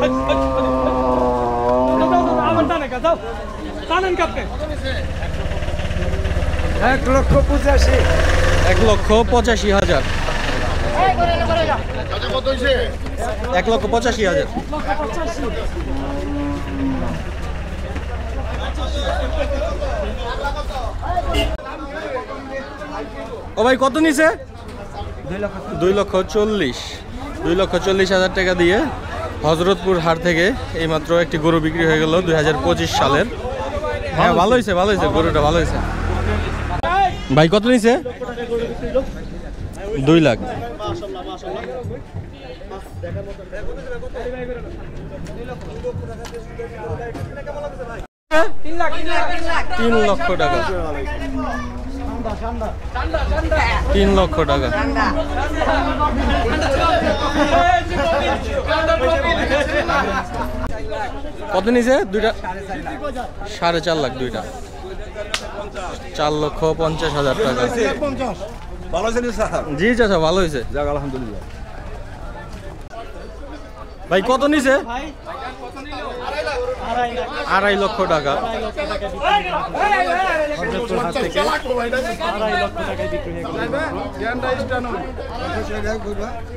1,85,000 1,85,000 ও ভাই কত নিছে? 2,40,000 টাকা দিয়ে হযরতপুর হাট থেকে এইমাত্র একটি গরু বিক্রি হয়ে গেল 2025 সালের। হ্যাঁ ভালো হয়েছে গরুটা ভালো হয়েছে। ভাই কত নিছে? 2 লাখ। তিন লক্ষ টাকা। 3 লক্ষ টাকা। কত নিছে? দুইটা 4.5 লাখ। দুইটা 4,50,000 টাকা। জি চাচা ভালো হয়েছে, যাক আলহামদুলিল্লাহ। ভাই কত নিছে? 2.5 লক্ষ টাকা।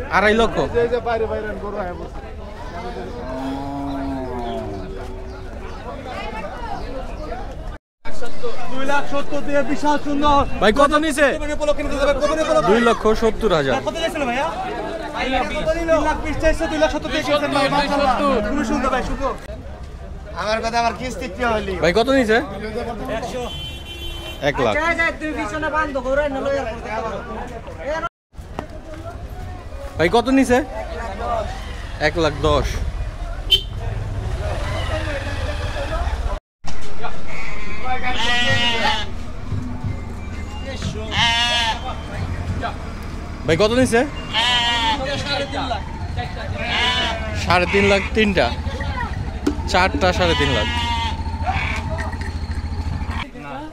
2.5 লক্ষ। ভাই কত নিছে? 2,70,000। ভাই কত নিছে? 1 লাখ। ভাই কত নিছে? 1,10,000। ভাই কত নিছে? 3.5 লাখ। তিনটা 4টা 3.5 লাখ।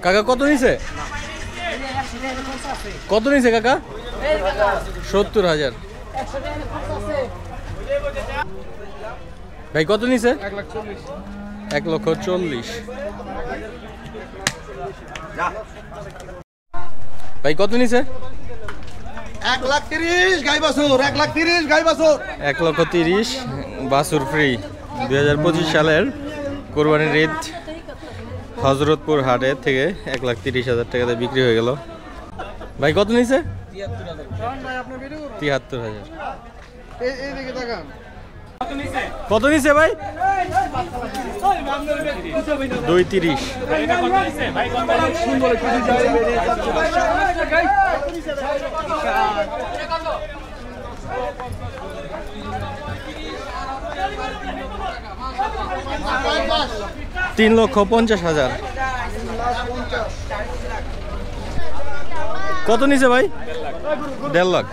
কাকা কত নিছে? কত নিছে কাকা? 70,000। ভাই কত নিছে? 1,40,000। ভাই কত নিছে? 1,30,000 গাই বাছুর। 1,30,000 গাই বাছুর। 1,30,000 বাছুর ফ্রি। 2025 সালের কোরবানির ঈদ হযরতপুর হাটে থেকে 1,30,000 টাকাতে বিক্রি হয়ে গেল। ভাই কত নিছে? 73,000। কত নিছে ভাই? 2,30,000। $3,50,000। কত নিছে ভাই? 1.5 লাখ।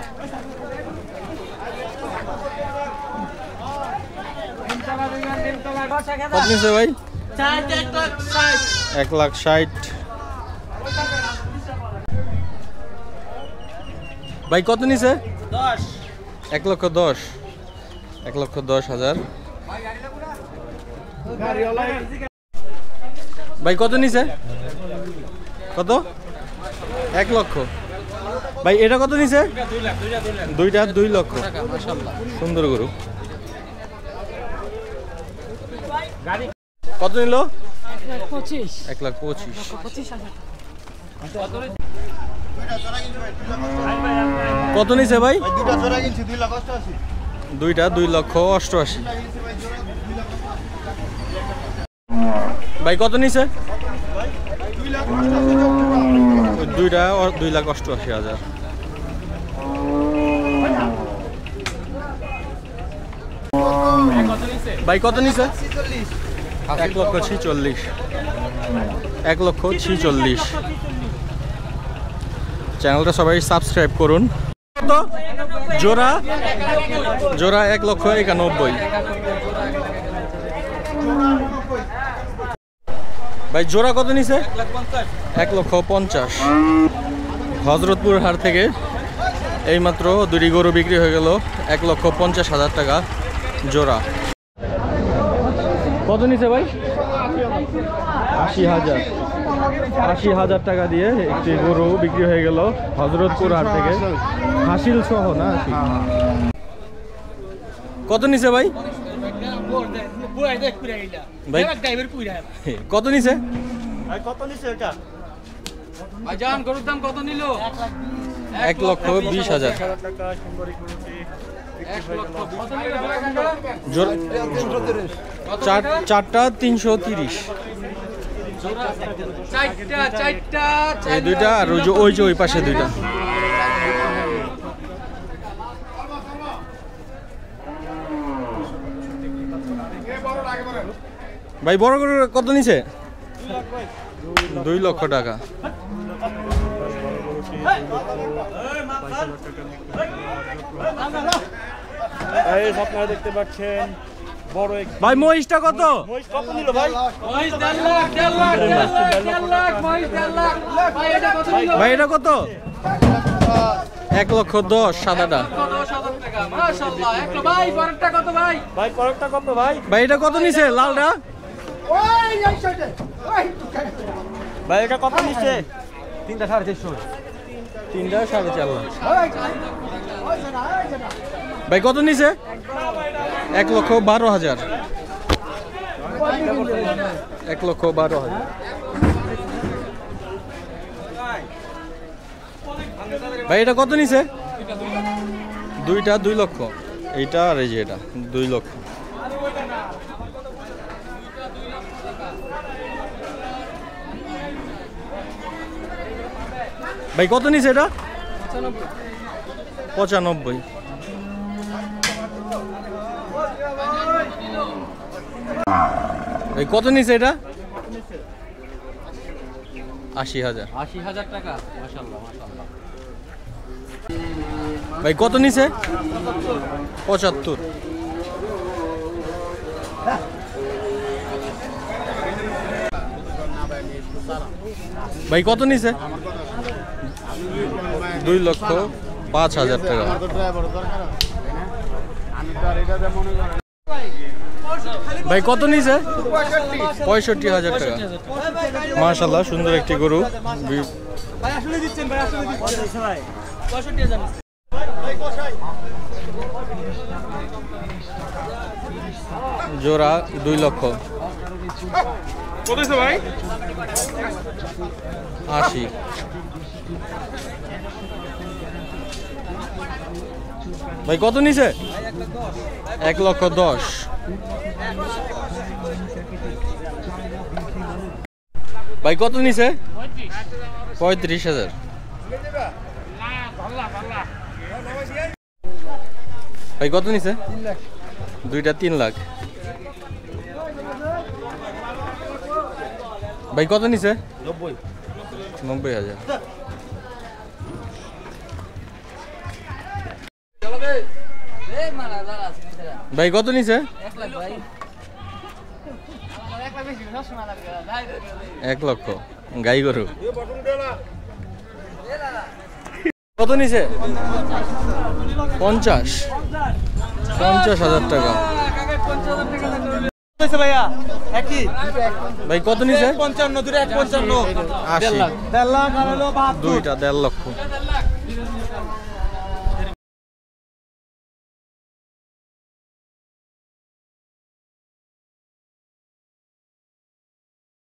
কত নিছে ভাই? 1,60,000। ভাই কত নিছে? 1,10,000। 1,10,000। ভাই কত নিছে? কত? 1 লক্ষ। ভাই এটা কত নিছে? দুইটা 2 লক্ষ। মাশাআল্লাহ সুন্দর গরু। কত নিল? 1,25,000। কত নিছে ভাই? দুইটা 2,88,000। ভাই কত নিছে? দুইটা 2,88,000। ভাই কত নিছে? 1,46,000। 1,46,000। চ্যানেলটা সবাই সাবস্ক্রাইব করুন। জোড়া 1,91,000। ভাই জোড়া কত নিছে? 1,50,000। হযরতপুর হাট থেকে এইমাত্র দুটি গরু বিক্রি হয়ে গেল 1,50,000 টাকা জোড়া। কত নিছে ভাই? 80,000। 80,000 টাকা দিয়ে একটি গরু বিক্রি হয়ে গেল হযরতপুর হাট থেকে, হাসিল সহ না? কত নিছে ভাই? ভাই কত নিছে? ভাইজান গরুর দাম কত নিল? 1,20,000। চারটা 330। এই দুইটা আর ওই যে ওই পাশে দুইটা। ভাই বড় গরু কত নিছে? 2 লক্ষ টাকা। আপনারা দেখতে পাচ্ছেন বড় এক ভাই মহিষটা কত? মহিষ কত নিল ভাই? মহিষ 1.5 লাখ মহিষ 1.5 লাখ। ভাই এটা কত নিল? ভাই এটা কত? 1,10,000 সাদাটা। 10,000 টাকা মাশাআল্লাহ। একটা ভাই পরেরটা কত ভাই? ভাই পরেরটা কত ভাই? ভাই এটা কত নিছে লালটা? ভাই এটা কত নিচ্ছে? 3টা 4.5 লাখ। ভাই কত নিছে? 1,12,000। 1,12,000। ভাই এটা কত নিছে? দুইটা 2 লক্ষ। এইটা আর এই যে এটা 2 লক্ষ। ভাই কত নিছে এটা? 95। ভাই কত নিছে এটা? 80,000। 80,000 টাকা মাশাআল্লাহ মাশাআল্লাহ। ভাই কত নিছে? 75। ভাই কত নিছে? 2,05,000 টাকা। ভাই কত নিছে? 65,000 টাকা। মাশাআল্লাহ সুন্দর একটি গরু। ভাই আসলে দিচ্ছেন ভাই আসলে দিচ্ছেন ভাই 65,000। জোড়া 2 লক্ষ। কত হইছে ভাই? 80। ভাই কত নিছে? 1,10,000। ভাই কত নিছে? 35,000। ভাই কত নিছে? 2টা 3 লাখ। ভাই কত নিছে? 90,000। ভাই কত নিছে? 1 লাখ ভাই। 1 লক্ষ। গাই গরু কত নিছে? 50,000 টাকা। ভাইয়া একই ভাই কত নিছে? 55 2 1 55 80। 1.5 লাখ আর হলো 72 দুইটা 1.5 লক্ষ।